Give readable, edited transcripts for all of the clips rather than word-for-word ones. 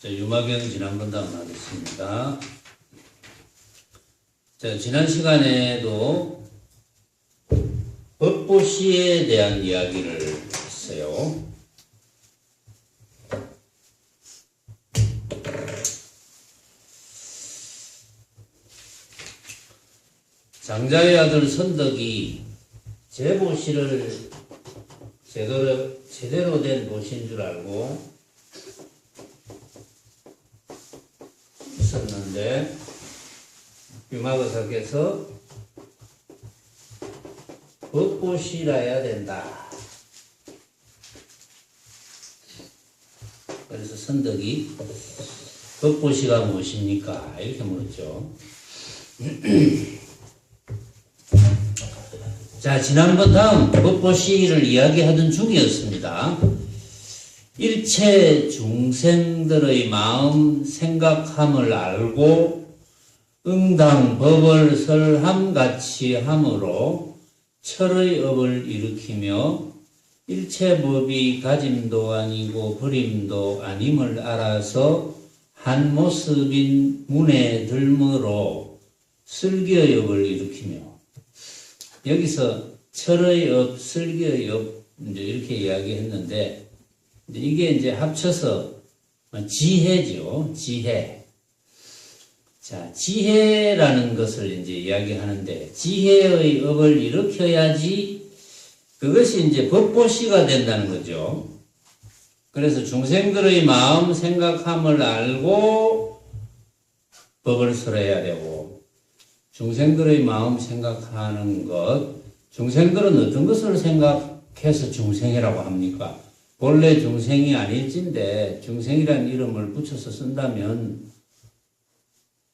유마경 지난번 다음 하겠습니다. 자, 지난 시간에도 법보시에 대한 이야기를 했어요. 장자의 아들 선덕이 제보시를 제대로 된 보시인 줄 알고 있었는데 유마거사께서 법보시라 해야 된다. 그래서 선덕이 법보시가 무엇입니까? 이렇게 물었죠. 자, 지난번 다음 법보시를 이야기하던 중이었습니다. 일체 중생들의 마음 생각함을 알고 응당 법을 설함같이 함으로 철의 업을 일으키며 일체 법이 가짐도 아니고 버림도 아님을 알아서 한 모습인 문에 들므로 슬기의 업을 일으키며, 여기서 철의 업, 슬기의 업 이렇게 이야기했는데, 이게 이제 합쳐서 지혜죠. 지혜. 자, 지혜라는 것을 이제 이야기하는데, 지혜의 업을 일으켜야지 그것이 이제 법보시가 된다는 거죠. 그래서 중생들의 마음 생각함을 알고 법을 설해야 되고, 중생들의 마음 생각하는 것, 중생들은 어떤 것을 생각해서 중생이라고 합니까? 본래 중생이 아닐진데 중생이라는 이름을 붙여서 쓴다면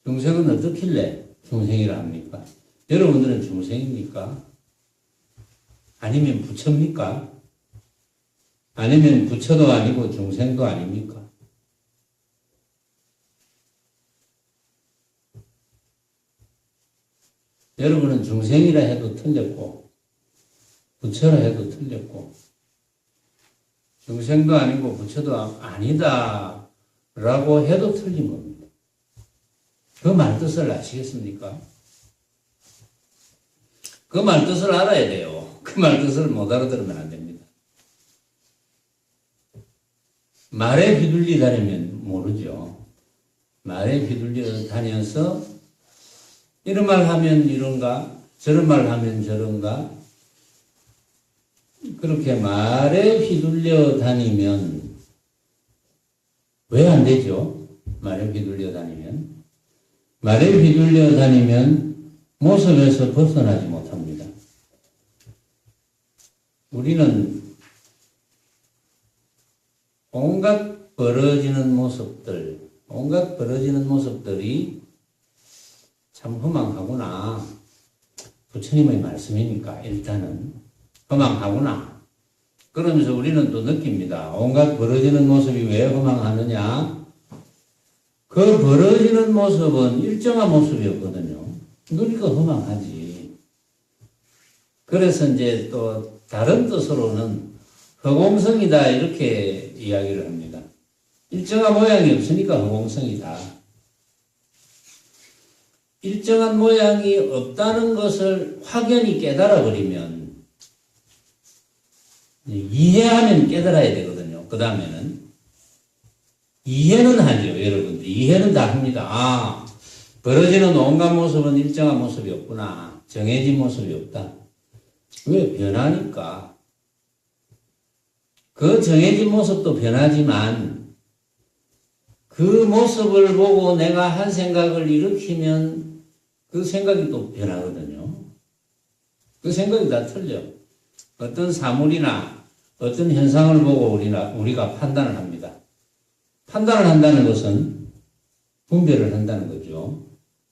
중생은 어떻길래 중생이라 합니까? 여러분들은 중생입니까? 아니면 부처입니까? 아니면 부처도 아니고 중생도 아닙니까? 여러분은 중생이라 해도 틀렸고 부처라 해도 틀렸고 중생도 아니고 부처도 아니다 라고 해도 틀린 겁니다. 그 말뜻을 아시겠습니까? 그 말뜻을 알아야 돼요. 그 말뜻을 못 알아들으면 안 됩니다. 말에 휘둘리 다니면 모르죠. 말에 휘둘려 다녀서 이런 말 하면 이런가, 저런 말 하면 저런가, 그렇게 말에 휘둘려 다니면 왜 안 되죠? 말에 휘둘려 다니면. 말에 휘둘려 다니면 모습에서 벗어나지 못합니다. 우리는 온갖 벌어지는 모습들이 참 허망하구나. 부처님의 말씀이니까 일단은 허망하구나. 그러면서 우리는 또 느낍니다. 온갖 벌어지는 모습이 왜 허망하느냐? 그 벌어지는 모습은 일정한 모습이었거든요. 그러니까 허망하지. 그래서 이제 또 다른 뜻으로는 허공성이다 이렇게 이야기를 합니다. 일정한 모양이 없으니까 허공성이다. 일정한 모양이 없다는 것을 확연히 깨달아 버리면 이해하면 깨달아야 되거든요. 그 다음에는 이해는 하죠. 여러분들 이해는 다 합니다. 아, 벌어지는 온갖 모습은 일정한 모습이 없구나. 정해진 모습이 없다. 왜? 변하니까. 그 정해진 모습도 변하지만 그 모습을 보고 내가 한 생각을 일으키면 그 생각이 또 변하거든요. 그 생각이 다 틀려. 어떤 사물이나 어떤 현상을 보고 우리가 판단을 합니다. 판단을 한다는 것은 분별을 한다는 거죠.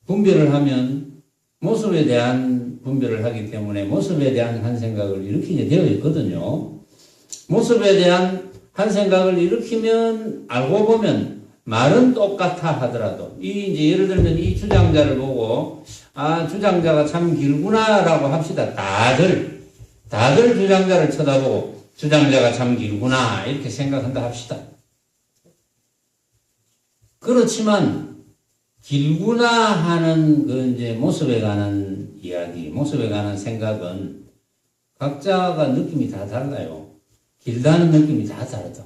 분별을 하면 모습에 대한 분별을 하기 때문에 모습에 대한 한 생각을 일으키게 되어 있거든요. 모습에 대한 한 생각을 일으키면 알고 보면 말은 똑같아 하더라도 이제 예를 들면 이 주장자를 보고 아, 주장자가 참 길구나라고 합시다. 다들 주장자를 쳐다보고 주장자가 참 길구나 이렇게 생각한다 합시다. 그렇지만 길구나 하는 그 이제 모습에 관한 이야기, 모습에 관한 생각은 각자가 느낌이 다 달라요. 길다는 느낌이 다 다르다.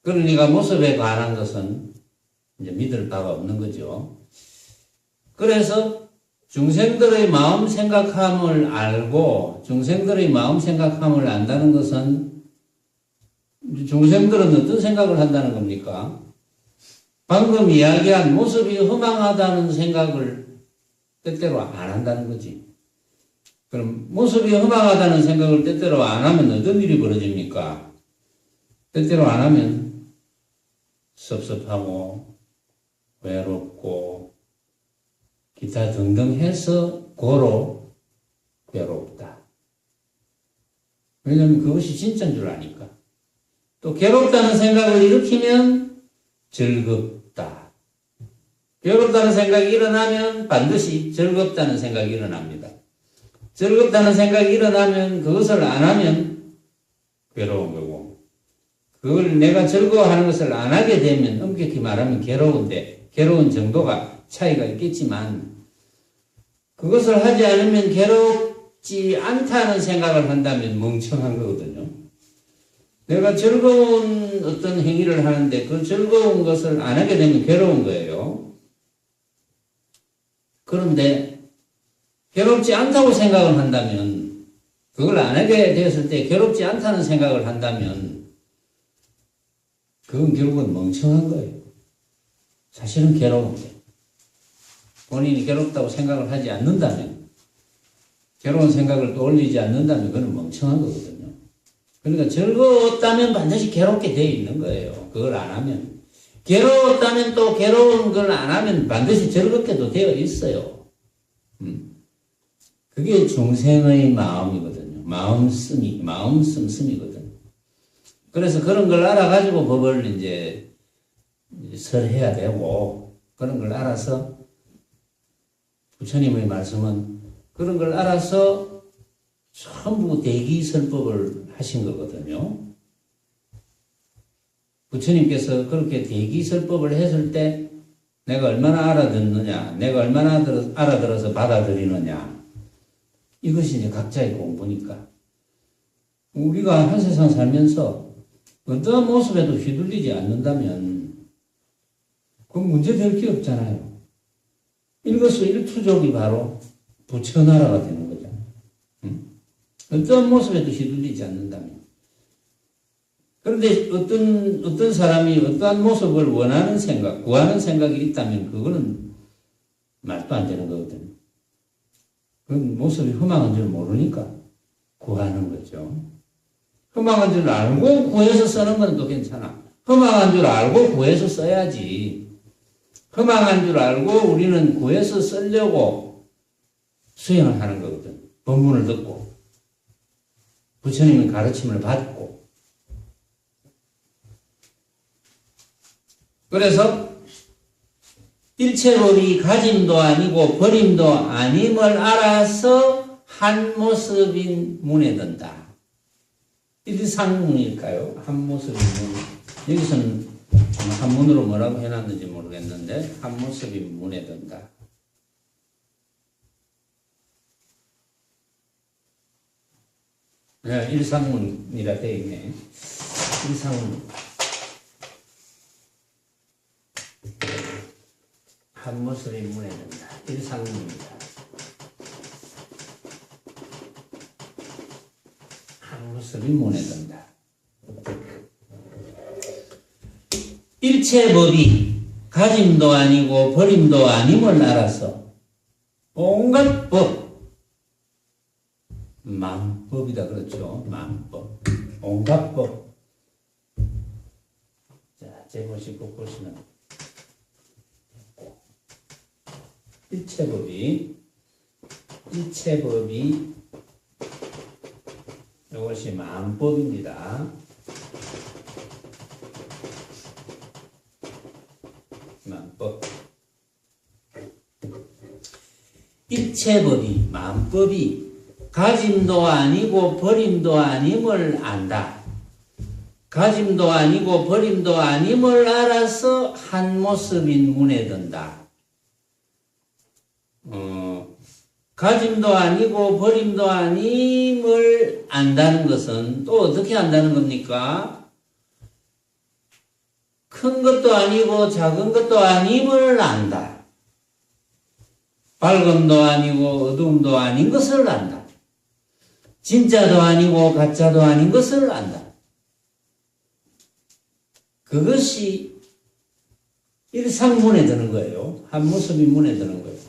그러니까 모습에 관한 것은 이제 믿을 바가 없는 거죠. 그래서 중생들의 마음 생각함을 알고 중생들의 마음 생각함을 안다는 것은 중생들은 어떤 생각을 한다는 겁니까? 방금 이야기한 모습이 허망하다는 생각을 때때로 안 한다는 거지. 그럼 모습이 허망하다는 생각을 때때로 안 하면 어떤 일이 벌어집니까? 때때로 안 하면 섭섭하고 외롭고 기타 등등 해서 고로 괴롭다. 왜냐하면 그것이 진짜인 줄 아니까. 또 괴롭다는 생각을 일으키면 즐겁다. 괴롭다는 생각이 일어나면 반드시 즐겁다는 생각이 일어납니다. 즐겁다는 생각이 일어나면 그것을 안 하면 괴로운 거고, 그걸 내가 즐거워하는 것을 안 하게 되면 엄격히 말하면 괴로운데, 괴로운 정도가 차이가 있겠지만 그것을 하지 않으면 괴롭지 않다는 생각을 한다면 멍청한 거거든요. 내가 즐거운 어떤 행위를 하는데 그 즐거운 것을 안 하게 되면 괴로운 거예요. 그런데 괴롭지 않다고 생각을 한다면, 그걸 안 하게 되었을 때 괴롭지 않다는 생각을 한다면 그건 결국은 멍청한 거예요. 사실은 괴로운 거예요. 본인이 괴롭다고 생각을 하지 않는다면, 괴로운 생각을 떠올리지 않는다면 그건 멍청한 거거든요. 그러니까 즐거웠다면 반드시 괴롭게 되어 있는 거예요. 그걸 안 하면. 괴로웠다면 또 괴로운 걸 안 하면 반드시 즐겁게도 되어 있어요. 그게 중생의 마음이거든요. 마음 씀씀이거든요. 그래서 그런 걸 알아가지고 법을 이제 설해야 되고, 그런 걸 알아서 부처님의 말씀은 그런 걸 알아서 전부 대기설법을 하신 거거든요. 부처님께서 그렇게 대기설법을 했을 때 내가 얼마나 알아듣느냐, 내가 얼마나 알아들어서 받아들이느냐, 이것이 이제 각자의 공부니까. 우리가 한 세상 살면서 어떠한 모습에도 휘둘리지 않는다면 그건 문제될 게 없잖아요. 일거수일투족이 바로 부처나라가 되는 거죠. 어떠한 모습에도 휘둘리지 않는다면. 그런데 어떤 사람이 어떠한 모습을 원하는 생각, 구하는 생각이 있다면 그거는 말도 안 되는 거거든요. 그건 모습이 허망한 줄 모르니까 구하는 거죠. 허망한 줄 알고 구해서 쓰는 건 또 괜찮아. 허망한 줄 알고 구해서 써야지. 허망한 줄 알고 우리는 구해서 쓰려고 수행을 하는 거거든. 법문을 듣고 부처님의 가르침을 받고. 그래서 일체법이 가짐도 아니고 버림도 아님을 알아서 한 모습인 문에 든다. 일상문일까요? 한 모습인 문. 여기서는 한문으로 뭐라고 해놨는지 모르겠는데 한 모습인 문에 든다. 네, 일상문이라 되어 있네. 일상문. 한 모습이 문에 든다. 일상문입니다. 한 모습이 문에 든다. 일체법이 가짐도 아니고 버림도 아님을 알아서 온갖 법, 만법이다 그렇죠. 만법, 온갖 법. 자, 제보시 꼭 보시면 일체법이 이것이 만법입니다. 만법. 일체법이, 만법이 가짐도 아니고 버림도 아님을 안다. 가짐도 아니고 버림도 아님을 알아서 한 모습인 문에 든다. 가짐도 아니고 버림도 아님을 안다는 것은 또 어떻게 안다는 겁니까? 큰 것도 아니고 작은 것도 아님을 안다. 밝음도 아니고 어두움도 아닌 것을 안다. 진짜도 아니고 가짜도 아닌 것을 안다. 그것이 일상문에 드는 거예요. 한 모습이 문에 드는 거예요.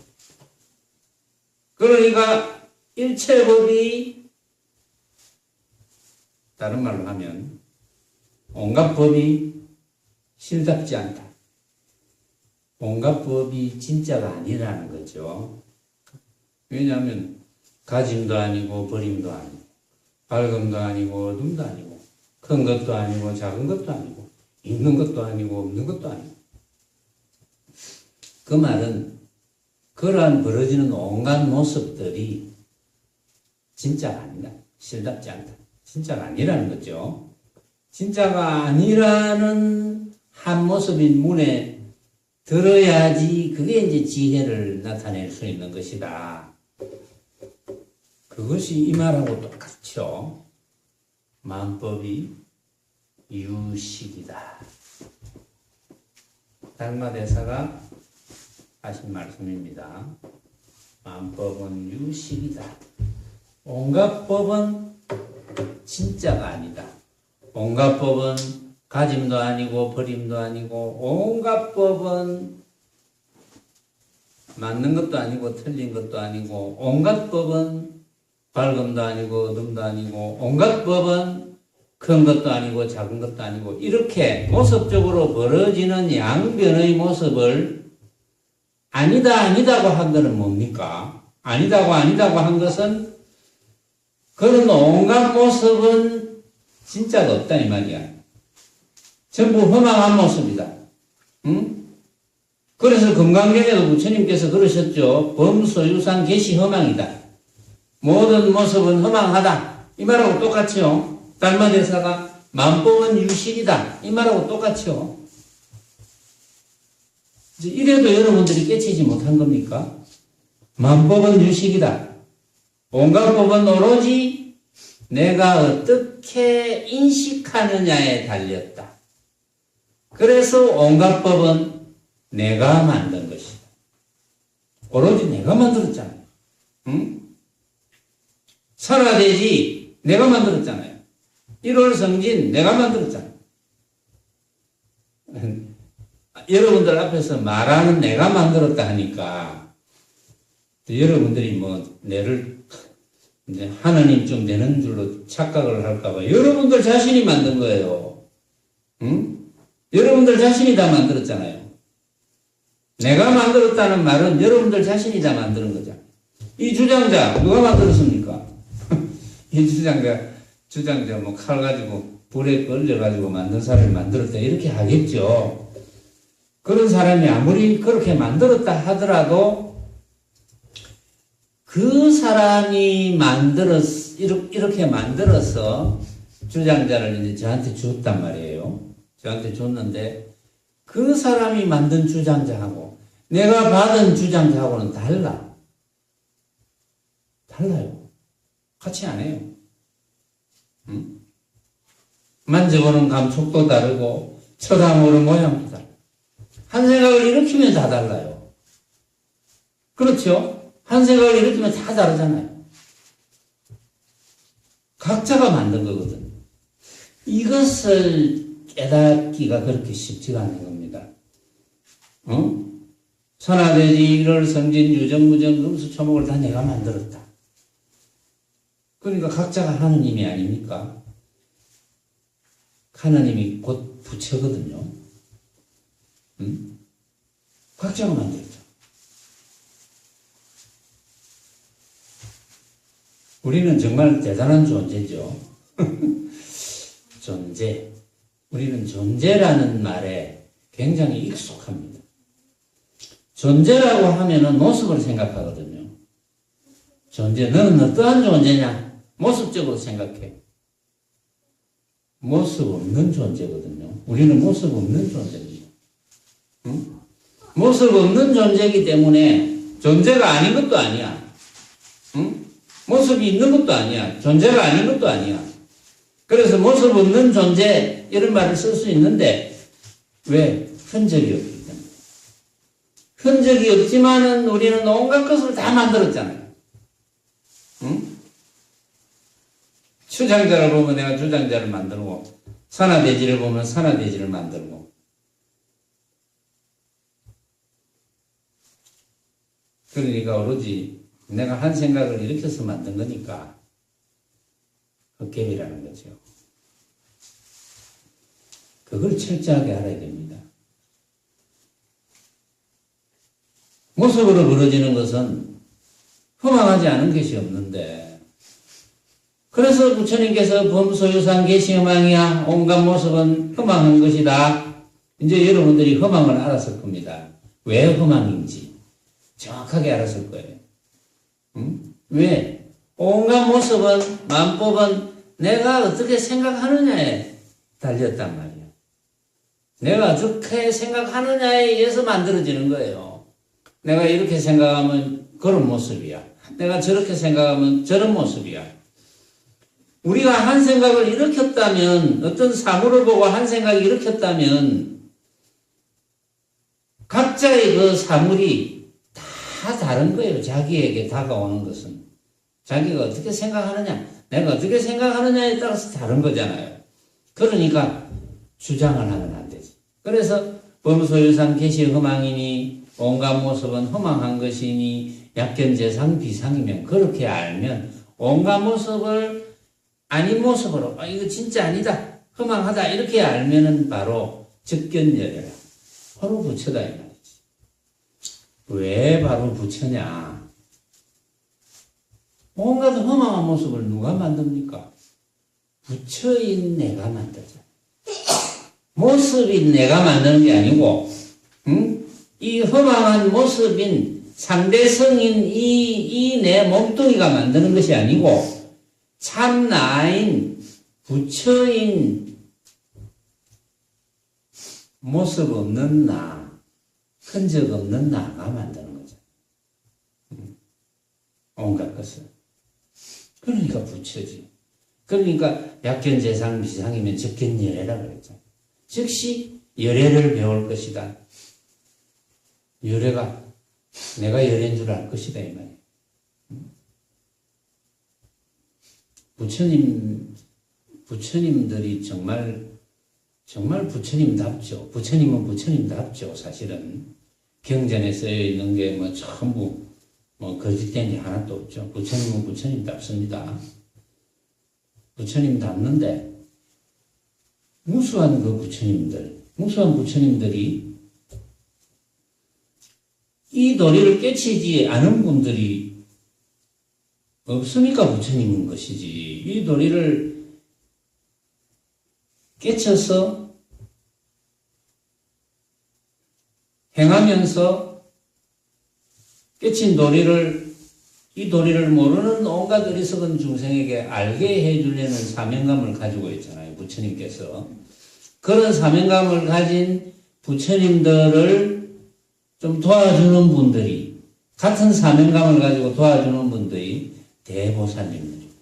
그러니까 일체법이 다른 말로 하면 온갖 법이 실답지 않다. 온갖 법이 진짜가 아니라는 거죠. 왜냐하면 가짐도 아니고 버림도 아니고 밝음도 아니고 어둠도 아니고 큰 것도 아니고 작은 것도 아니고 있는 것도 아니고 없는 것도 아니고 그 말은 그러한 벌어지는 온갖 모습들이 진짜가 아니다. 실답지 않다. 진짜가 아니라는 거죠. 진짜가 아니라는 한 모습인 문에 들어야지 그게 이제 지혜를 나타낼 수 있는 것이다. 그것이 이 말하고 똑같죠. 만법이 유식이다. 달마대사가 하신 말씀입니다. 만법은 유식이다. 온갖 법은 진짜가 아니다. 온갖 법은 가짐도 아니고 버림도 아니고 온갖 법은 맞는 것도 아니고 틀린 것도 아니고 온갖 법은 밝음도 아니고 어둠도 아니고 온갖 법은 큰 것도 아니고 작은 것도 아니고 이렇게 모습적으로 벌어지는 양변의 모습을 아니다고 한 것은 뭡니까? 아니다고 한 것은 그런 온갖 모습은 진짜가 없다 이 말이야. 전부 허망한 모습이다. 응? 그래서 금강경에도 부처님께서 그러셨죠. 범소유상 개시 허망이다. 모든 모습은 허망하다. 이 말하고 똑같죠. 달마대사가 만법은 유식이다. 이 말하고 똑같죠. 이래도 여러분들이 깨치지 못한 겁니까? 만법은 유식이다. 온갖 법은 오로지 내가 어떻게 인식하느냐에 달렸다. 그래서 온갖 법은 내가 만든 것이다. 오로지 내가 만들었잖아요. 응? 설화대지 내가 만들었잖아요. 1월 성진 내가 만들었잖아요. 여러분들 앞에서 말하는 내가 만들었다 하니까 여러분들이 뭐 내를 이제 하나님쯤 되는 줄로 착각을 할까봐 여러분들 자신이 만든 거예요. 응? 여러분들 자신이 다 만들었잖아요. 내가 만들었다는 말은 여러분들 자신이 다 만드는 거죠. 이 주장자 누가 만들었습니까? 이 주장자 뭐 칼 가지고 불에 걸려가지고 만든 사람이 만들었다 이렇게 하겠죠. 그런 사람이 아무리 그렇게 만들었다 하더라도 그 사람이 이렇게 만들어서 주장자를 이제 저한테 줬단 말이에요. 저한테 줬는데 그 사람이 만든 주장자하고 내가 받은 주장자하고는 달라요. 같이 안 해요. 응? 만져보는 감촉도 다르고 쳐다보는 모양도 다르고 한 생각을 일으키면 다 달라요. 그렇죠? 한 생각을 일으키면 다 다르잖아요. 각자가 만든 거거든. 이것을 깨닫기가 그렇게 쉽지가 않은 겁니다. 선화대지 일월 성진 유정무정 금수초목을 다 내가 만들었다. 그러니까 각자가 하느님이 아닙니까? 하느님이 곧 부처거든요. 각자가 만들었죠. 우리는 정말 대단한 존재죠. 존재. 우리는 존재라는 말에 굉장히 익숙합니다. 존재라고 하면은 모습을 생각하거든요. 존재, 너는 어떠한 존재냐? 모습적으로 생각해. 모습 없는 존재거든요. 우리는 모습 없는 존재입니다. 응? 모습 없는 존재이기 때문에 존재가 아닌 것도 아니야. 응? 모습이 있는 것도 아니야. 존재가 아닌 것도 아니야. 그래서 모습 없는 존재 이런 말을 쓸 수 있는데 왜? 흔적이 없기 때문에. 흔적이 없지만은 우리는 온갖 것을 다 만들었잖아요. 응? 추장자를 보면 내가 주장자를 만들고 산화대지를 보면 산화대지를 만들고 그러니까 오로지 내가 한 생각을 일으켜서 만든 거니까 헛개비라는 거죠. 그걸 철저하게 알아야 됩니다. 모습으로 벌어지는 것은 허망하지 않은 것이 없는데 그래서 부처님께서 범소유상 계시허망이야 온갖 모습은 허망한 것이다. 이제 여러분들이 허망을 알았을 겁니다. 왜 허망인지 정확하게 알았을 거예요. 응? 왜? 온갖 모습은 만법은 내가 어떻게 생각하느냐에 달렸단 말이야. 내가 어떻게 생각하느냐에 의해서 만들어지는 거예요. 내가 이렇게 생각하면 그런 모습이야. 내가 저렇게 생각하면 저런 모습이야. 우리가 한 생각을 일으켰다면 어떤 사물을 보고 한 생각을 일으켰다면 각자의 그 사물이 다 다른 거예요. 자기에게 다가오는 것은. 자기가 어떻게 생각하느냐, 내가 어떻게 생각하느냐에 따라서 다른 거잖아요. 그러니까 주장을 하면 안 되지. 그래서 범소유상 계시허망이니 온갖 모습은 허망한 것이니 약견재상 비상이면 그렇게 알면 온갖 모습을 아닌 모습으로 이거 진짜 아니다 허망하다 이렇게 알면은 바로 적견열애라 바로 부처다 이 말이지. 왜 바로 부처냐? 온갖 허망한 모습을 누가 만듭니까? 부처인 내가 만들죠. 모습인 내가 만드는 게 아니고, 응? 이 허망한 모습인 상대성인 이 내 몸뚱이가 만드는 것이 아니고, 참 나인, 부처인 모습 없는 나, 흔적 없는 나가 만드는 거죠. 온갖 것을. 그러니까 부처지. 그러니까 약견재상 비상이면 적견열애라 그랬죠. 즉시 열애를 배울 것이다. 열애가 내가 열애인 줄 알 것이다 이 말이에요. 부처님들이 정말 부처님답죠. 부처님은 부처님답죠. 사실은 경전에 쓰여 있는 게 뭐 전부 거짓된 게 하나도 없죠. 부처님은 부처님답습니다. 부처님답는데 무수한 부처님들이 이 도리를 깨치지 않은 분들이 없으니까 부처님인 것이지. 이 도리를 깨쳐서 행하면서 깨친 이 도리를 모르는 온갖 어리석은 중생에게 알게 해주려는 사명감을 가지고 있잖아요. 부처님께서. 그런 사명감을 가진 부처님들을 좀 도와주는 분들이, 같은 사명감을 가지고 도와주는 분들이 대보살님들이고,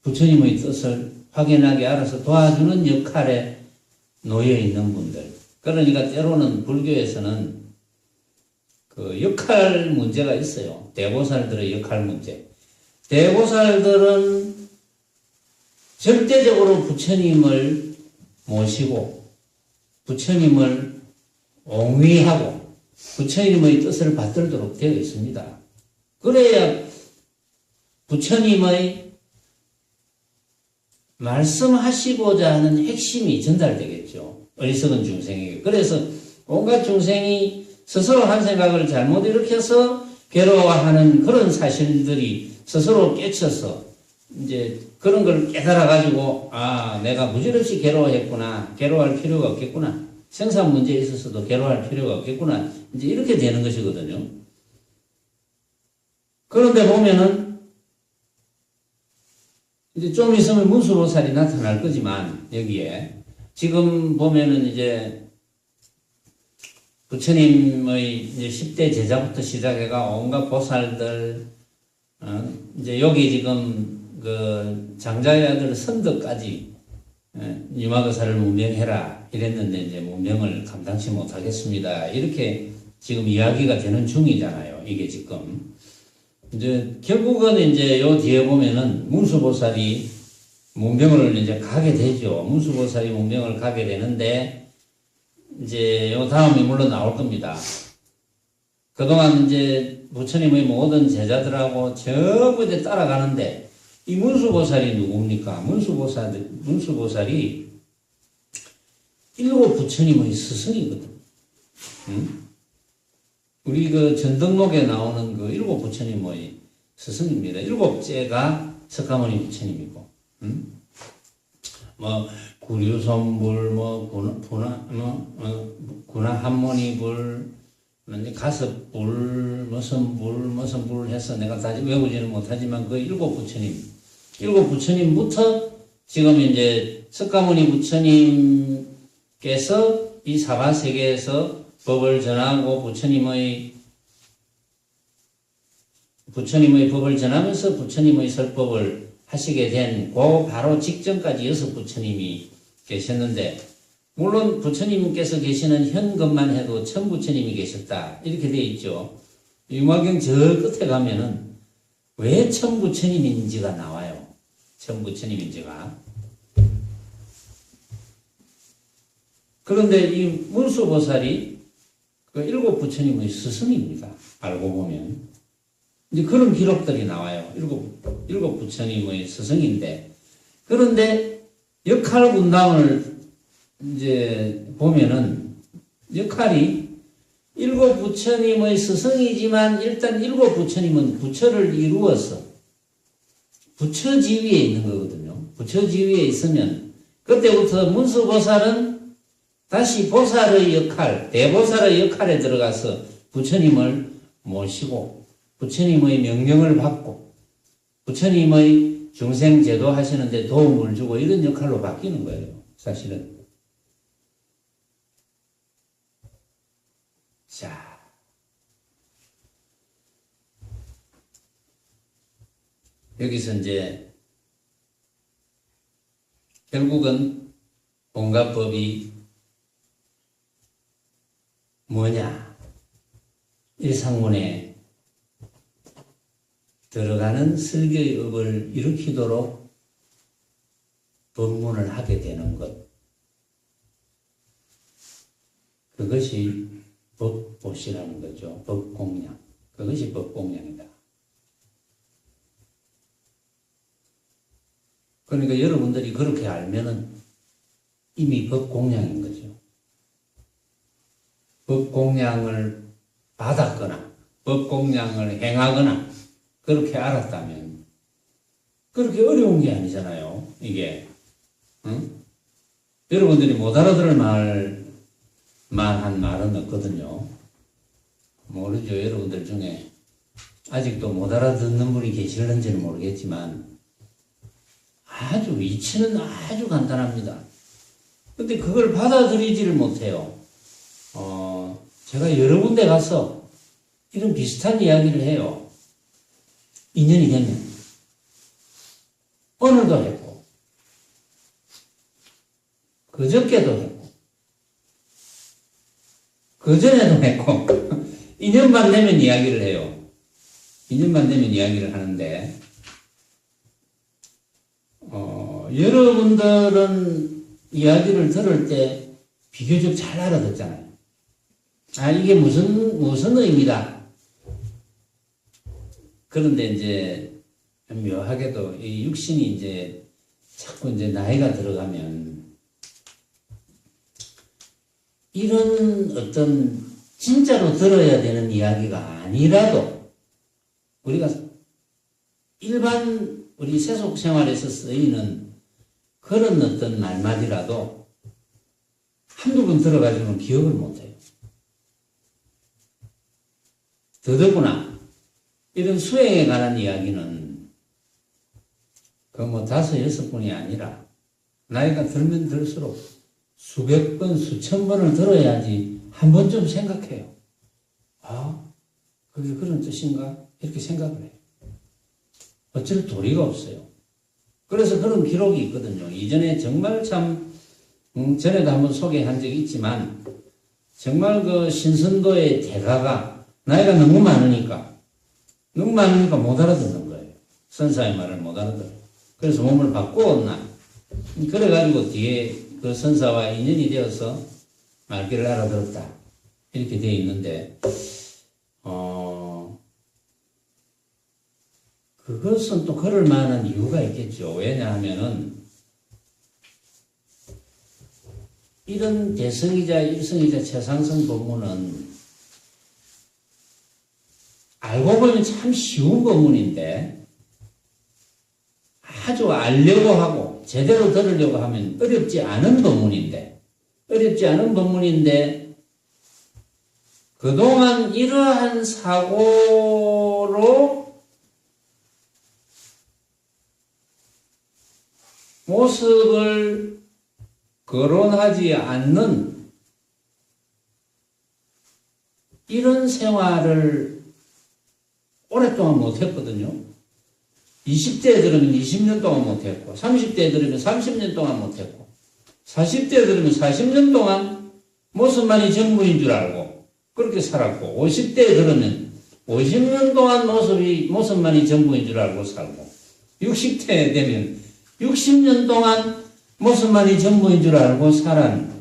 부처님의 뜻을 확연하게 알아서 도와주는 역할에 놓여 있는 분들. 그러니까 때로는 불교에서는 그 역할 문제가 있어요. 대보살들의 역할 문제. 대보살들은 절대적으로 부처님을 모시고 부처님을 옹위하고 부처님의 뜻을 받들도록 되어 있습니다. 그래야 부처님의 말씀하시고자 하는 핵심이 전달되겠죠. 어리석은 중생에게. 그래서 온갖 중생이 스스로 한 생각을 잘못 일으켜서 괴로워하는 그런 사실들이 스스로 깨쳐서 이제 그런 걸 깨달아가지고 내가 무지없이 괴로워했구나. 괴로워할 필요가 없겠구나. 생산 문제에 있어서도 괴로워할 필요가 없겠구나. 이제 이렇게 되는 것이거든요. 그런데 보면은 이제 좀 있으면 문수보살이 나타날 거지만, 여기에. 지금 보면은 이제, 부처님의 이제 10대 제자부터 시작해가 온갖 보살들, 이제 여기 지금 그 장자의 아들 선덕까지 유마거사를 문명해라 이랬는데 이제 문명을 감당치 못하겠습니다. 이렇게 지금 이야기가 되는 중이잖아요. 이게 지금. 이제 결국은 이제 요 뒤에 보면은 문수보살이 문명을 이제 가게 되죠. 문수보살이 문명을 가게 되는데 이제 요 다음이 물론 나올 겁니다. 그동안 이제 부처님의 모든 제자들하고 전부 이제 따라가는데 이 문수보살이 누굽니까? 문수보살이 일곱 부처님의 스승이거든. 응? 우리 그 전등록에 나오는 그 일곱 부처님의 스승입니다. 일곱째가 석가모니 부처님이고, 뭐 구류손불, 구나한모니불, 가섭불, 무슨 불 해서 내가 다 외우지는 못하지만 그 일곱 부처님부터 지금 이제 석가모니 부처님께서 이 사바세계에서 법을 전하고 부처님의 법을 전하면서 부처님의 설법을 하시게 된 그 바로 직전까지 6부처님이 계셨는데, 물론 부처님께서 계시는 현금만 해도 천부처님이 계셨다 이렇게 되어 있죠. 유마경 저 끝에 가면은 왜 천부처님인지가 나와요. 천부처님인지가. 그런데 이 문수보살이 그 일곱 부처님의 스승입니다. 알고 보면. 이제 그런 기록들이 나와요. 일곱 부처님의 스승인데, 그런데 역할 분담을 이제 보면은 역할이 일곱 부처님의 스승이지만 일단 일곱 부처님은 부처를 이루어서 부처 지위에 있는 거거든요. 부처 지위에 있으면 그때부터 문수보살은 다시 보살의 역할, 대보살의 역할에 들어가서 부처님을 모시고 부처님의 명령을 받고 부처님의 중생 제도하시는데 도움을 주고 이런 역할로 바뀌는 거예요. 사실은. 자, 여기서 이제 결국은 온갖 법이 뭐냐? 일상문에 들어가는 설교의 업을 일으키도록 법문을 하게 되는 것. 그것이 법보시라는 거죠. 법공양. 그것이 법공양이다. 그러니까 여러분들이 그렇게 알면은 이미 법공양인 거죠. 법공양을 받았거나 법공양을 행하거나 그렇게 알았다면 그렇게 어려운 게 아니잖아요. 이게. 응? 여러분들이 못 알아들을 만한 말은 없거든요. 모르죠. 여러분들 중에 아직도 못 알아듣는 분이 계실는지는 모르겠지만 아주 이치는 아주 간단합니다. 근데 그걸 받아들이지를 못해요. 제가 여러 군데 가서 이런 비슷한 이야기를 해요. 인연이 되면. 오늘도 했고, 그저께도 했고, 그전에도 했고, 인연만 되면 이야기를 해요. 인연만 되면 이야기를 하는데, 여러분들은 이야기를 들을 때 비교적 잘 알아듣잖아요. 아, 이게 무슨 의미다. 그런데 이제 묘하게도 이 육신이 이제 자꾸 이제 나이가 들어가면 이런 어떤 진짜로 들어야 되는 이야기가 아니라도 우리가 일반 우리 세속 생활에서 쓰이는 그런 어떤 말마디라도 한두 번 들어가지고는 기억을 못해요. 더더구나 이런 수행에 관한 이야기는 그 뭐 5, 6분이 아니라 나이가 들면 들수록 수백 번, 수천 번을 들어야지 한 번쯤 생각해요. 아, 그게 그런 뜻인가? 이렇게 생각을 해요. 어쩔 도리가 없어요. 그래서 그런 기록이 있거든요. 이전에 정말 참, 전에도 한번 소개한 적이 있지만, 정말 그 신선도의 대가가 나이가 너무 많으니까 못 알아듣는 거예요. 선사의 말을 못 알아들어요. 그래서 몸을 바꾸었나. 그래가지고 뒤에 그 선사와 인연이 되어서 말귀를 알아들었다. 이렇게 되어 있는데, 그것은 또 그럴 만한 이유가 있겠죠. 왜냐하면은, 이런 대성이자 일성이자 최상승 법문은 알고 보면 참 쉬운 법문인데 아주 알려고 하고 제대로 들으려고 하면 어렵지 않은 법문인데 그동안 이러한 사고로 모습을 거론하지 않는 이런 생활을 오랫동안 못했거든요. 20대에 들으면 20년 동안 못했고 30대에 들으면 30년 동안 못했고 40대에 들으면 40년 동안 모습만이 전부인 줄 알고 그렇게 살았고 50대에 들으면 50년 동안 모습만이 전부인 줄 알고 살고 60대에 되면 60년 동안 모습만이 전부인 줄 알고 살았는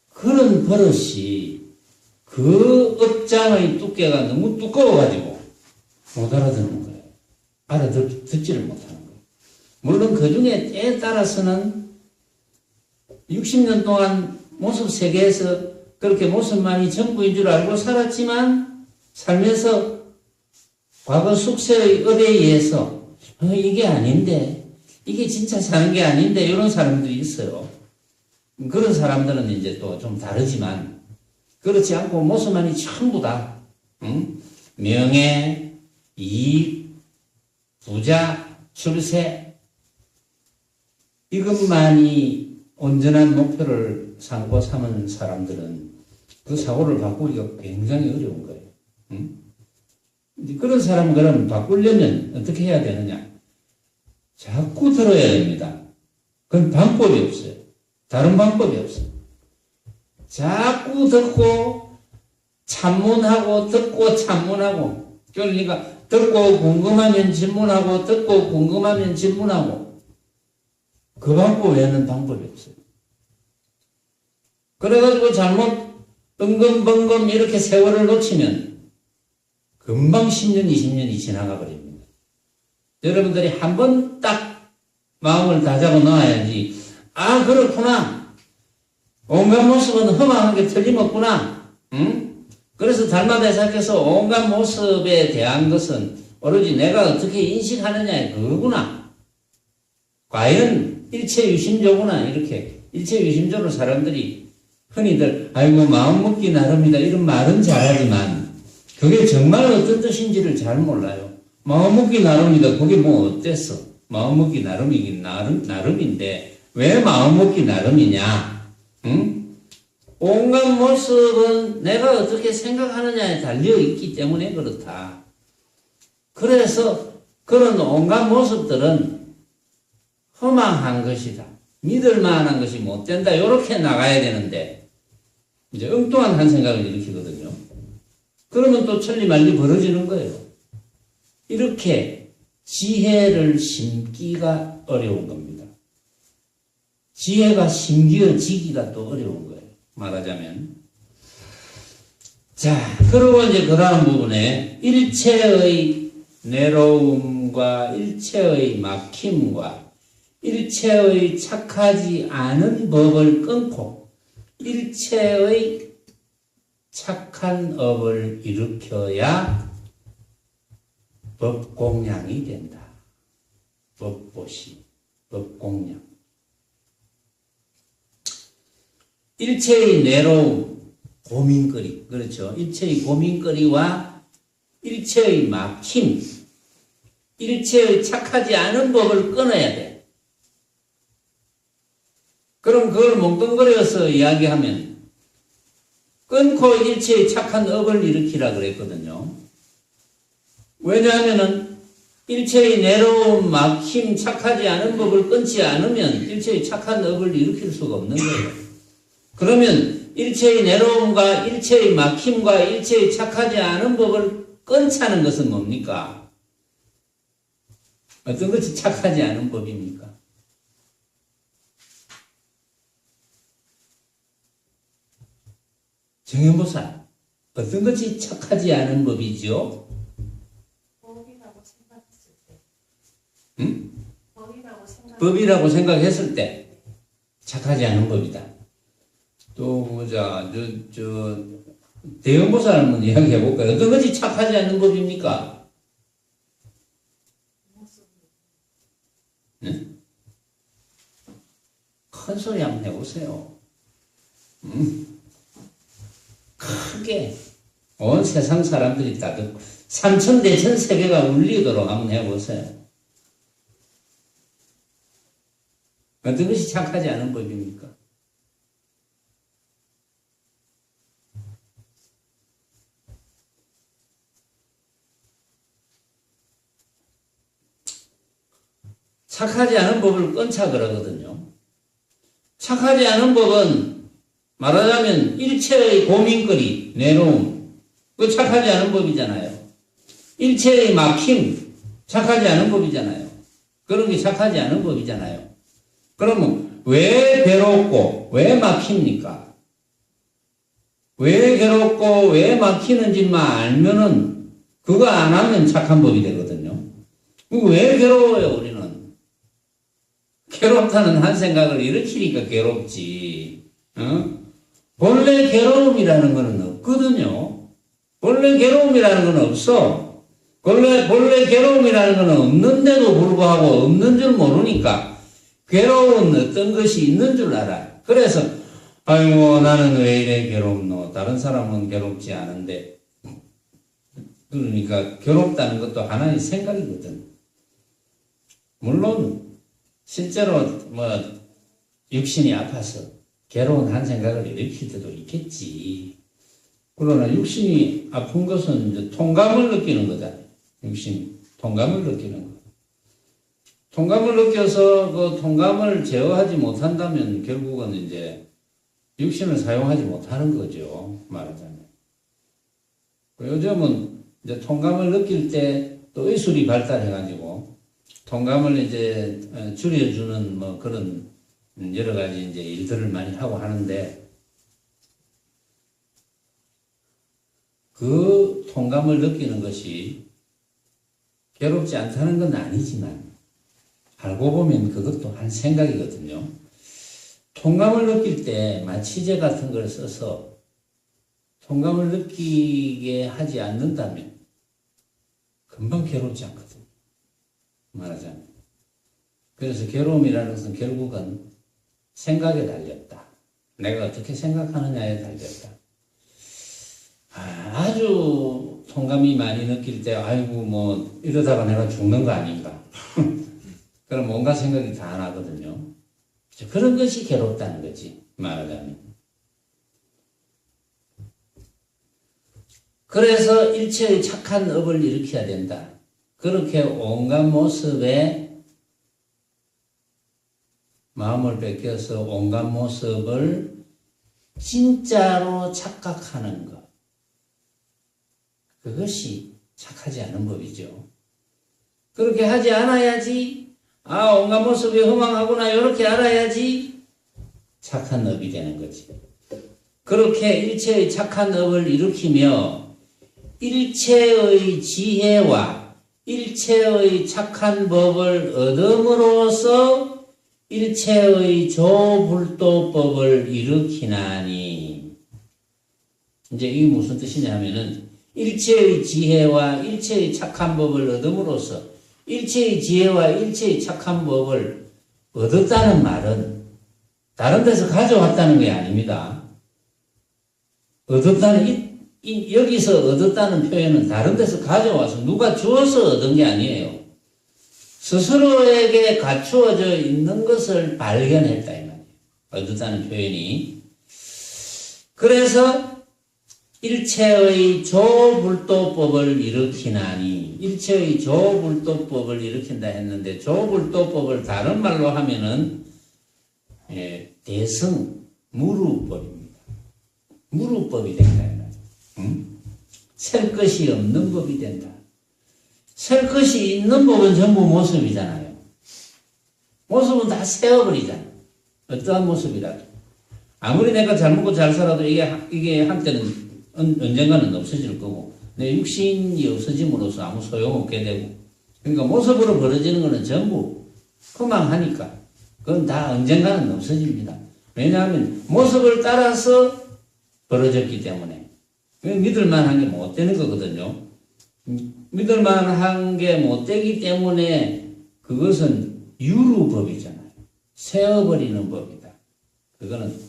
그런 버릇이 그 업장의 두께가 너무 두꺼워가지고 못 알아듣는 거예요. 알아듣지를 못하는 거예요. 물론 그 중에 때에 따라서는 60년 동안 모습 세계에서 그렇게 모습만이 전부인 줄 알고 살았지만 살면서 과거 숙세의 업에 의해서 이게 아닌데 이게 진짜 사는 게 아닌데 이런 사람들이 있어요. 그런 사람들은 이제 또 좀 다르지만 그렇지 않고 모습만이 전부 다 명예, 이익, 부자, 출세 이것만이 온전한 목표를 삼고 삼은 사람들은 그 사고를 바꾸기가 굉장히 어려운 거예요. 그런 사람은 그럼 바꾸려면 어떻게 해야 되느냐? 자꾸 들어야 됩니다. 그건 방법이 없어요. 다른 방법이 없어요. 자꾸 듣고 참문하고 듣고 참문하고 그러니까 듣고 궁금하면 질문하고 듣고 궁금하면 질문하고 그 방법 외에는 방법이 없어요. 그래가지고 잘못 엉금벙금 이렇게 세월을 놓치면 금방 10년, 20년이 지나가 버립니다. 여러분들이 한 번 딱 마음을 다잡아 놓아야지. 아, 그렇구나. 온갖 모습은 허망한 게 틀림없구나. 응? 그래서 달마대사께서 온갖 모습에 대한 것은 오로지 내가 어떻게 인식하느냐의 그거구나. 과연 일체유심조구나. 이렇게 일체유심조로 사람들이 흔히들 아이고 마음 먹기 나름이다 이런 말은 잘하지만 그게 정말 어떤 뜻인지를 잘 몰라요. 마음 먹기 나름이다. 그게 뭐 어땠어? 마음 먹기 나름이긴 나름인데 왜 마음 먹기 나름이냐? 응? 온갖 모습은 내가 어떻게 생각하느냐에 달려있기 때문에 그렇다. 그래서 그런 온갖 모습들은 허망한 것이다. 믿을 만한 것이 못 된다. 이렇게 나가야 되는데 이제 엉뚱한 한 생각을 일으키거든요. 그러면 또 천리만리 벌어지는 거예요. 이렇게 지혜를 심기가 어려운 겁니다. 지혜가 심기어지기가 또 어려운 거예요. 말하자면. 자, 그리고 이제 그 다음 부분에 일체의 내로움과 일체의 막힘과 일체의 착하지 않은 법을 끊고 일체의 착한 업을 일으켜야 법공양이 된다. 법보시, 법공양. 일체의 내로움, 고민거리, 그렇죠. 일체의 고민거리와 일체의 막힘, 일체의 착하지 않은 법을 끊어야 돼. 그럼 그걸 몽뚱그려서 이야기하면 끊고 일체의 착한 업을 일으키라 그랬거든요. 왜냐하면은 일체의 내로움, 막힘, 착하지 않은 법을 끊지 않으면 일체의 착한 업을 일으킬 수가 없는 거예요. 그러면 일체의 내로움과 일체의 막힘과 일체의 착하지 않은 법을 끊자는 것은 뭡니까? 어떤 것이 착하지 않은 법입니까? 정현보살, 어떤 것이 착하지 않은 법이죠? 법이라고 생각했을 때. 응? 법이라고 생각했을 때 착하지 않은 법이다. 또 보자, 대형보살 한번 이야기해 볼까요? 어떤 것이 착하지 않는 법입니까? 네? 큰 소리 한번 해보세요. 크게 온 세상 사람들이 다 듣고 삼천대천 세계가 울리도록 한번 해보세요. 어떤 것이 착하지 않은 법입니까? 착하지 않은 법을 끊자 그러거든요. 착하지 않은 법은 말하자면 일체의 고민거리, 내로움, 그 착하지 않은 법이잖아요. 일체의 막힘, 착하지 않은 법이잖아요. 그런 게 착하지 않은 법이잖아요. 그러면 왜 괴롭고 왜 막힙니까? 왜 괴롭고 왜 막히는지만 알면은 그거 안 하면 착한 법이 되거든요. 왜 괴로워요, 우리는? 괴롭다는 한 생각을 일으키니까 괴롭지. 본래 괴로움이라는 건 없거든요. 본래 괴로움이라는 건 없어. 본래 괴로움이라는 건 없는데도 불구하고 없는 줄 모르니까 괴로운 어떤 것이 있는 줄 알아. 그래서 아이고 나는 왜 이래 괴롭노. 다른 사람은 괴롭지 않은데. 그러니까 괴롭다는 것도 하나의 생각이거든. 물론 실제로 육신이 아파서 괴로운 한 생각을 일으킬 때도 있겠지. 그러나 육신이 아픈 것은 이제 통감을 느끼는 거잖아요. 육신이 통감을 느끼는 거. 통감을 느껴서 그 통감을 제어하지 못한다면 결국은 이제 육신을 사용하지 못하는 거죠. 말하자면. 요즘은 이제 통감을 느낄 때 또 의술이 발달해가지고 통감을 이제 줄여주는 그런 여러 가지 이제 일들을 많이 하고 하는데 그 통감을 느끼는 것이 괴롭지 않다는 건 아니지만 알고 보면 그것도 한 생각이거든요. 통감을 느낄 때 마취제 같은 걸 써서 통감을 느끼게 하지 않는다면 금방 괴롭지 않거든요. 말하자면. 그래서 괴로움이라는 것은 결국은 생각에 달렸다. 내가 어떻게 생각하느냐에 달렸다. 아주 통감이 많이 느낄 때 아이고 이러다가 내가 죽는 거 아닌가. 그럼 뭔가 생각이 다 나거든요. 그런 것이 괴롭다는 거지. 말하자면. 그래서 일체의 착한 업을 일으켜야 된다. 그렇게 온갖 모습에 마음을 뺏겨서 온갖 모습을 진짜로 착각하는 것. 그것이 착하지 않은 법이죠. 그렇게 하지 않아야지, 온갖 모습이 허망하구나, 이렇게 알아야지 착한 업이 되는 거지. 그렇게 일체의 착한 업을 일으키며 일체의 지혜와 일체의 착한 법을 얻음으로써 일체의 조불도법을 일으키나니. 이제 이게 무슨 뜻이냐 하면은 일체의 지혜와 일체의 착한 법을 얻음으로써 일체의 지혜와 일체의 착한 법을 얻었다는 말은 다른 데서 가져왔다는 게 아닙니다. 얻었다는 여기서 얻었다는 표현은 다른 데서 가져와서 누가 주어서 얻은 게 아니에요. 스스로에게 갖추어져 있는 것을 발견했다 이 말이에요. 얻었다는 표현이. 그래서 일체의 조불도법을 일으키나니, 일체의 조불도법을 일으킨다 했는데, 조불도법을 다른 말로 하면은 대승무루법입니다. 무루법이 된다. 셀 것이 없는 법이 된다. 셀 것이 있는 법은 전부 모습이잖아요. 모습은 다 세어버리잖아. 어떠한 모습이라도. 아무리 내가 잘 먹고 잘 살아도 이게 한때는 언젠가는 없어질 거고, 내 육신이 없어짐으로써 아무 소용없게 되고, 그러니까 모습으로 벌어지는 것은 전부 허망하니까 그건 다 언젠가는 없어집니다. 왜냐하면 모습을 따라서 벌어졌기 때문에. 믿을만한 게 못 되는 거거든요. 믿을만한 게 못 되기 때문에 그것은 유루법이잖아요. 세어버리는 법이다. 그거는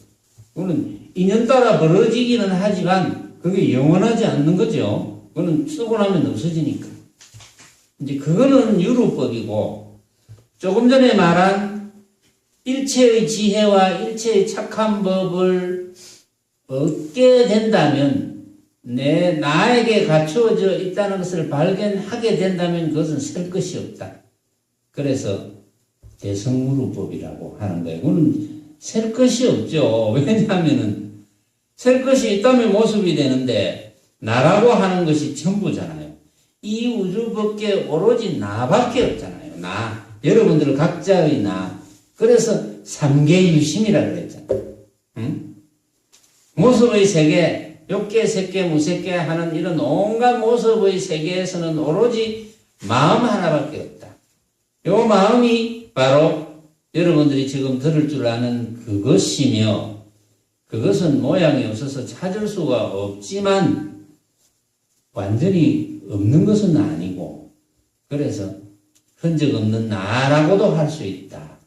인연 따라 벌어지기는 하지만 그게 영원하지 않는 거죠. 그거는 쓰고 나면 없어지니까. 이제 그거는 유루법이고, 조금 전에 말한 일체의 지혜와 일체의 착한 법을 얻게 된다면, 나에게 갖추어져 있다는 것을 발견하게 된다면 그것은 셀 것이 없다. 그래서 대성무루법이라고 하는 거예요. 그거는 셀 것이 없죠. 왜냐하면은 셀 것이 있다면 모습이 되는데, 나라고 하는 것이 전부잖아요. 이 우주밖에 오로지 나밖에 없잖아요. 나. 여러분들 각자의 나. 그래서 삼계유심이라고 그랬잖아요. 응? 모습의 세계, 욕계, 색계, 무색계 하는 이런 온갖 모습의 세계에서는 오로지 마음 하나밖에 없다. 요 마음이 바로 여러분들이 지금 들을 줄 아는 그것이며, 그것은 모양이 없어서 찾을 수가 없지만 완전히 없는 것은 아니고, 그래서 흔적 없는 나라고도 할 수 있다.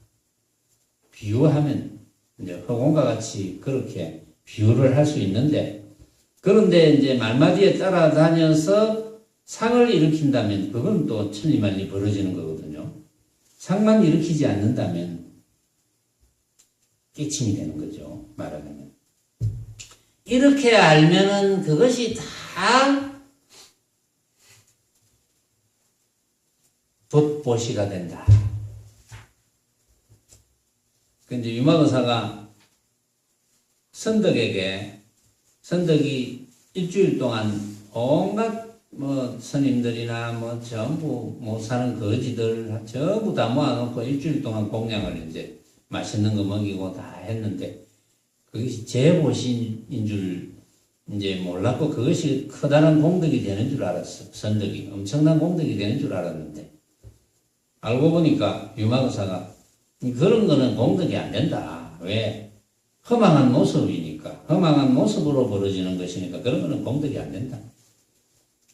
비유하면 이제 허공과 같이 그렇게 비유를 할 수 있는데, 그런데 이제 말마디에 따라다녀서 상을 일으킨다면 그건 또 천리만리 벌어지는 거거든요. 상만 일으키지 않는다면 깨침이 되는 거죠. 말하자면. 이렇게 알면은 그것이 다 법보시가 된다. 근데 유마의사가 선덕이 일주일 동안 온갖 스님들이나 전부 못 사는 거지들 전부 다 모아놓고 일주일 동안 공양을 이제 맛있는 거 먹이고 다 했는데, 그것이 제보신인 줄 이제 몰랐고, 그것이 커다란 공덕이 되는 줄 알았어. 선덕이 엄청난 공덕이 되는 줄 알았는데, 알고 보니까 유마의사가 그런 거는 공덕이 안 된다. 왜? 허망한 모습이니까, 허망한 모습으로 벌어지는 것이니까 그런 거는 공덕이 안 된다.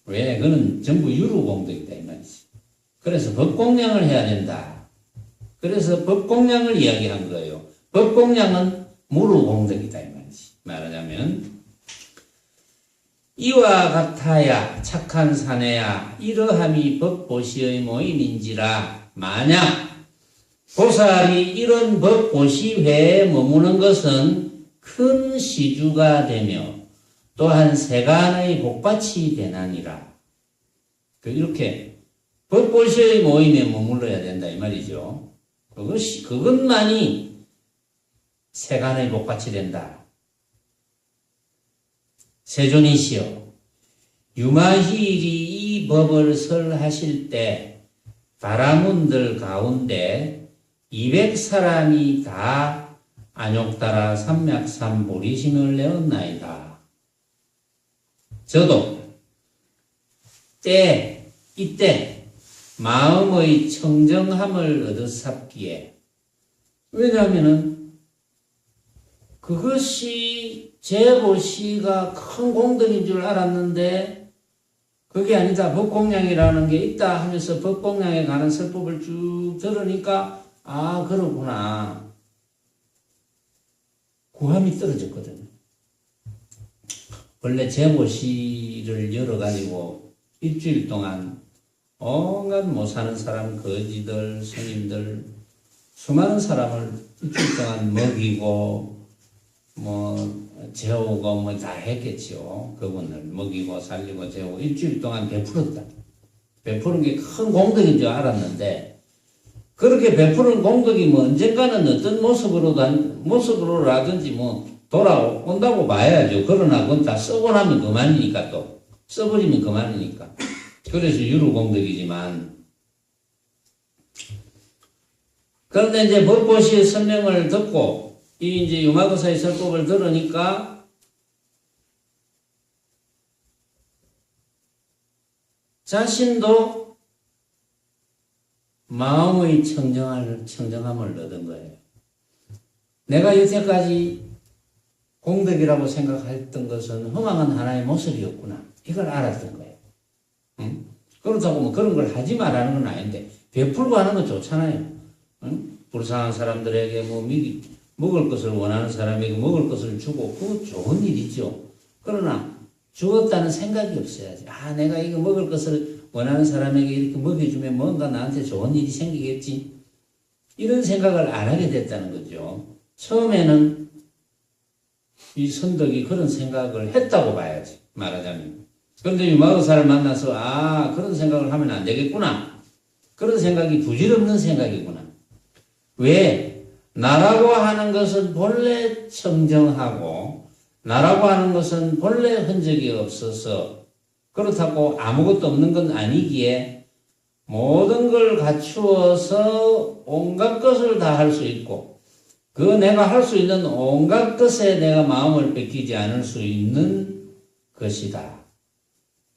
왜? 그거는 전부 유루공덕이다 이 말이지. 그래서 법공양을 해야 된다. 그래서 법공양을 이야기한 거예요. 법공양은 무루공덕이다 이 말이지. 말하자면 이와 같아야 착한 사내야 이러함이 법보시의 모임인지라, 만약 보살이 이런 법보시회에 머무는 것은 큰 시주가 되며 또한 세간의 복받이 되나니라. 이렇게 법보시의 모임에 머물러야 된다 이 말이죠. 그것만이 세간의 복받이 된다. 세존이시여, 유마희일이 이 법을 설하실 때 바라문들 가운데 200사람이 다 안욕따라 삼맥삼 보리심을 내었나이다. 저도 이때 마음의 청정함을 얻었sap기에, 왜냐하면은 그것이 제보시가 큰 공덕인 줄 알았는데 그게 아니다. 법공양이라는 게 있다 하면서 법공양에 관한 설법을 쭉 들으니까 아, 그렇구나. 구함이 떨어졌거든요. 원래 제보시를 열어가지고 일주일 동안 온갖 못 사는 사람, 거지들, 스님들, 수많은 사람을 일주일 동안 먹이고, 재우고, 다 했겠지요. 그분을 먹이고, 살리고, 재우고, 일주일 동안 베풀었다. 베푸는 게 큰 공덕인 줄 알았는데, 그렇게 베푸는 공덕이 언젠가는 어떤 모습으로라든지 돌아온다고 봐야죠. 그러나 그건 다 쓰고 나면 그만이니까 또. 써버리면 그만이니까. 그래서 유루공덕이지만. 그런데 이제 법보시의 설명을 듣고, 이 이제 유마거사의 설법을 들으니까, 자신도 마음의 청정함을 얻은 거예요. 내가 여태까지 공덕이라고 생각했던 것은 허망한 하나의 모습이었구나. 이걸 알았던 거예요. 응? 그렇다고 그런 걸 하지 말라는 건 아닌데, 베풀고 하는 건 좋잖아요. 응? 불쌍한 사람들에게 먹을 것을 원하는 사람에게 먹을 것을 주고, 그거 좋은 일이죠. 그러나, 주었다는 생각이 없어야지. 내가 이거 먹을 것을 원하는 사람에게 이렇게 먹여주면 뭔가 나한테 좋은 일이 생기겠지. 이런 생각을 안 하게 됐다는 거죠. 처음에는 이 선덕이 그런 생각을 했다고 봐야지, 말하자면. 그런데 유마거사를 만나서, 그런 생각을 하면 안 되겠구나. 그런 생각이 부질없는 생각이구나. 왜? 나라고 하는 것은 본래 청정하고, 나라고 하는 것은 본래 흔적이 없어서 그렇다고 아무것도 없는 건 아니기에 모든 걸 갖추어서 온갖 것을 다 할 수 있고 그 내가 할 수 있는 온갖 것에 내가 마음을 뺏기지 않을 수 있는 것이다.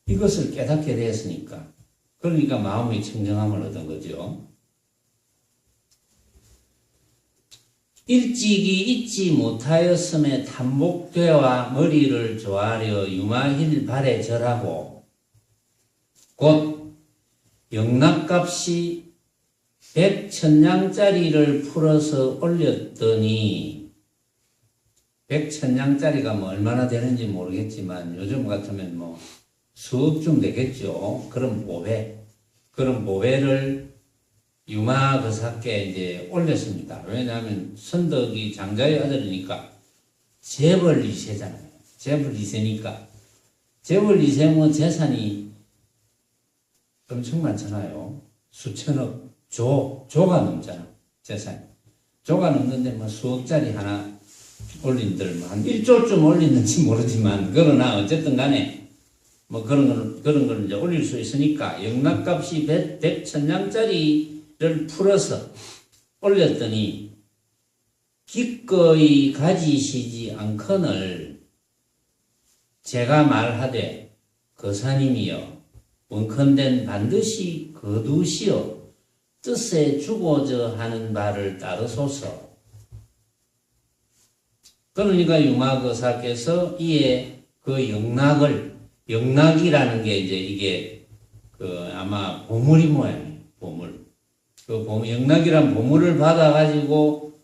이것을 깨닫게 되었으니까. 그러니까 마음의 청정함을 얻은 거죠. 일찍이 잊지 못하였음에 탐복되와 머리를 조아려 유마힐 발에 절하고 곧 영락값이 100천냥짜리를 풀어서 올렸더니 100천냥짜리가 얼마나 되는지 모르겠지만 요즘 같으면 수억쯤 되겠죠. 그런 보배를 유마거사께 이제 올렸습니다. 왜냐하면 선덕이 장자의 아들이니까 재벌 2세잖아요. 재벌 2세니까. 재벌 2세면 재산이 엄청 많잖아요. 수천억, 조가 넘잖아. 재산이. 조가 넘는데 수억짜리 하나 올린들 한 1조쯤 올리는지 모르지만 그러나 어쨌든 간에 그런 걸 이제 올릴 수 있으니까 영락값이 100천냥짜리를 풀어서 올렸더니 기꺼이 가지시지 않거늘 제가 말하되 거사님이여 원컨된 반드시 거두시어 뜻에 주고자 하는 바를 따르소서. 그러니까 유마거사께서 이에 그 영락이라는 게 이제 이게 아마 보물이 모양이에요. 보물. 영락이란 보물을 받아가지고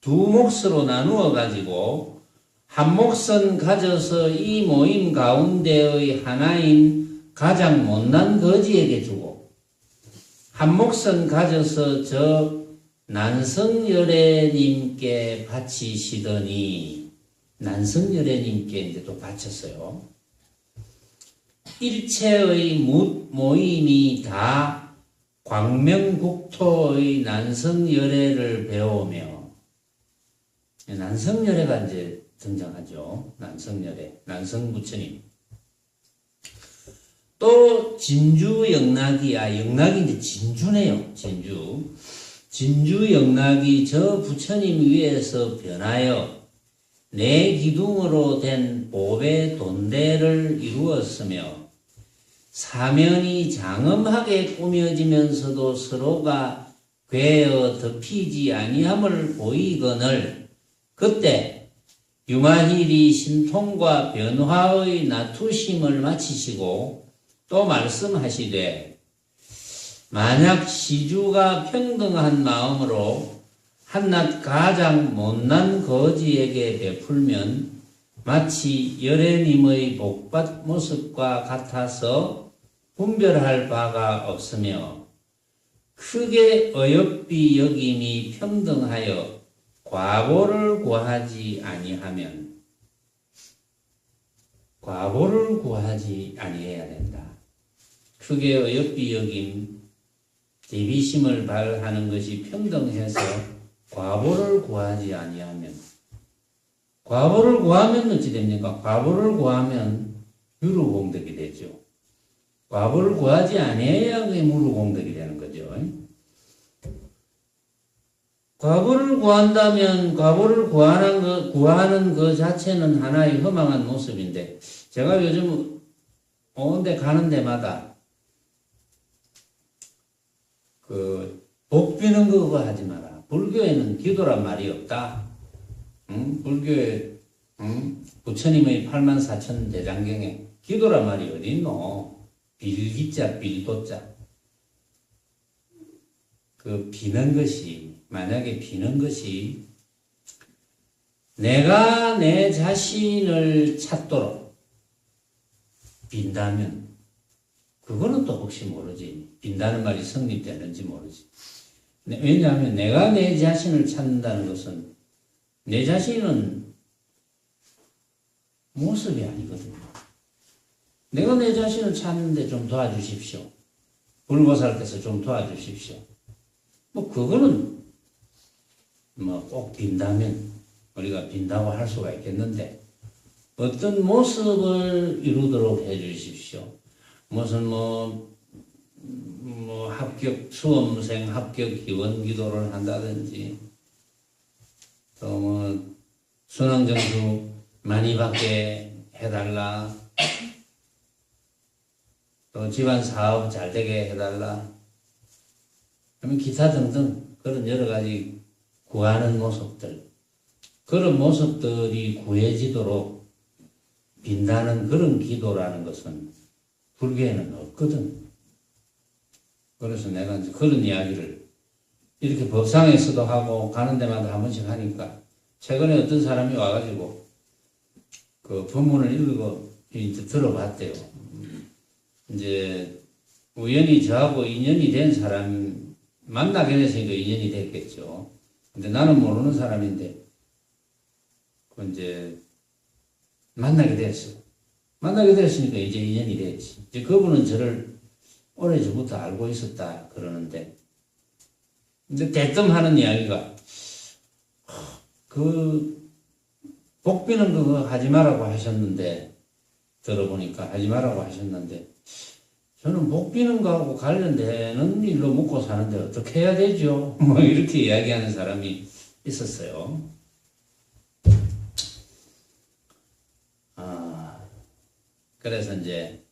두 몫으로 나누어가지고 한 몫은 가져서 이 모임 가운데의 하나인 가장 못난 거지에게 주고 한 몫은 가져서 저 난성열애님께 바치시더니 난성열애님께 이제 또 바쳤어요. 일체의 모임이 다 광명국토의 난성열애를 배우며 난성열애가 이제 등장하죠. 난성열애, 난성부처님. 또 진주영락이, 영락이 이제 진주네요. 진주영락이 저 부처님 위에서 변하여 내 기둥으로 된 보배 돈대를 이루었으며 사면이 장엄하게 꾸며지면서도 서로가 괴어 덮이지 아니함을 보이거늘 그때 유마힐이 신통과 변화의 나투심을 마치시고 또 말씀하시되 만약 시주가 평등한 마음으로 한낱 가장 못난 거지에게 베풀면 마치 열애님의 복받 모습과 같아서 분별할 바가 없으며 크게 어여삐 여김이 평등하여 과보를 구하지 아니하면 과보를 구하지 아니해야 된다. 크게 어여삐 여김 대비심을 발하는 것이 평등해서 과보를 구하지 아니하면 과보를 구하면 어찌 됩니까? 과보를 구하면 유루공덕이 되죠. 과보를 구하지 아니해야 그게 무루공덕이 되는 거죠. 과보를 구한다면 과보를 구하는 그 자체는 하나의 허망한 모습인데 제가 요즘 온 데 가는 데마다 복 비는 그거 하지 마라. 불교에는 기도란 말이 없다. 불교에 부처님의 84,000 대장경에 기도란 말이 어디 있노? 빌기자 빌도자. 그 비는 것이 만약에 비는 것이 내가 내 자신을 찾도록 빈다면 그거는 또 혹시 모르지. 빈다는 말이 성립되는지 모르지. 왜냐하면 내가 내 자신을 찾는다는 것은 내 자신은 모습이 아니거든요. 내가 내 자신을 찾는데 좀 도와주십시오. 불보살께서 좀 도와주십시오. 그거는 꼭 빈다면 우리가 빈다고 할 수가 있겠는데 어떤 모습을 이루도록 해 주십시오. 무슨 수험생 합격 기원 기도를 한다든지 또 순항점수 많이 받게 해달라. 또 집안 사업 잘 되게 해달라. 그러면 기타 등등 그런 여러 가지 구하는 모습들, 그런 모습들이 구해지도록 빈다는 그런 기도라는 것은 불교에는 없거든. 그래서 내가 이제 그런 이야기를 이렇게 법상에서도 하고 가는 데마다 한 번씩 하니까 최근에 어떤 사람이 와가지고 그 법문을 읽고 이제 들어봤대요. 이제 우연히 저하고 인연이 된 사람 만나게 됐으니까 인연이 됐겠죠. 근데 나는 모르는 사람인데 그 이제 만나게 됐어. 만나게 됐으니까 이제 인연이 됐지. 이제 그분은 저를 오래전부터 알고 있었다 그러는데 근데 대뜸 하는 이야기가 복 비는 그거 하지 말라고 하셨는데 들어보니까 하지 말라고 하셨는데 저는 복 비는 거하고 관련되는 일로 먹고 사는데 어떻게 해야 되죠? 이렇게 이야기하는 사람이 있었어요. 그래서 이제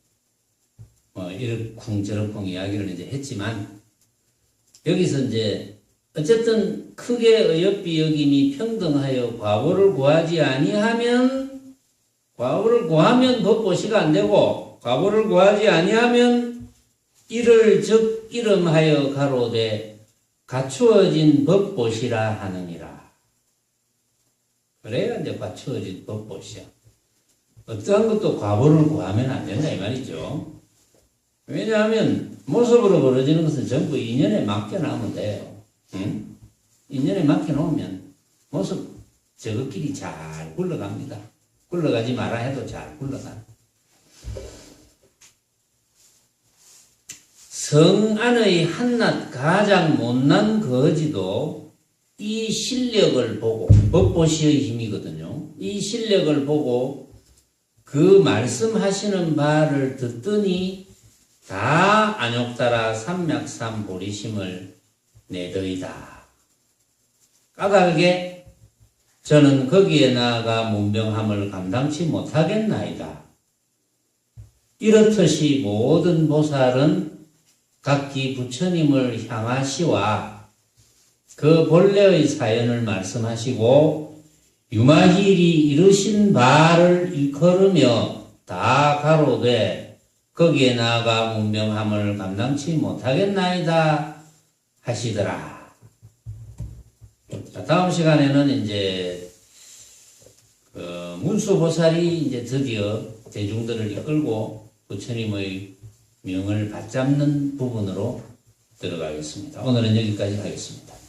이러쿵저러쿵 이야기를 이제 했지만 여기서 이제 어쨌든 크게 어여삐 여김이 평등하여 과보를 구하지 아니하면 과보를 구하면 법보시가 안 되고 과보를 구하지 아니하면 이를 즉 이름하여 가로되 갖추어진 법보시라 하느니라. 그래야 이제 갖추어진 법보시야. 어떠한 것도 과보를 구하면 안 된다 이 말이죠. 왜냐하면 모습으로 벌어지는 것은 전부 인연에 맡겨놓으면 돼요. 응? 인연에 맡겨놓으면 모습 저것끼리 잘 굴러갑니다. 굴러가지 마라 해도 잘 굴러가. 성 안의 한낱 가장 못난 거지도 이 실력을 보고 법보시의 힘이거든요. 이 실력을 보고 그 말씀하시는 바를 듣더니 다 안욕따라 삼맥삼 보리심을 내더이다. 까닭에 저는 거기에 나아가 문병함을 감당치 못하겠나이다. 이렇듯이 모든 보살은 각기 부처님을 향하시와 그 본래의 사연을 말씀하시고 유마힐이 이르신 바를 일컬으며 다 가로되 거기에 나아가 문명함을 감당치 못하겠나이다 하시더라. 자, 다음 시간에는 이제 문수보살이 이제 드디어 대중들을 이끌고 부처님의 명을 받잡는 부분으로 들어가겠습니다. 오늘은 여기까지 하겠습니다.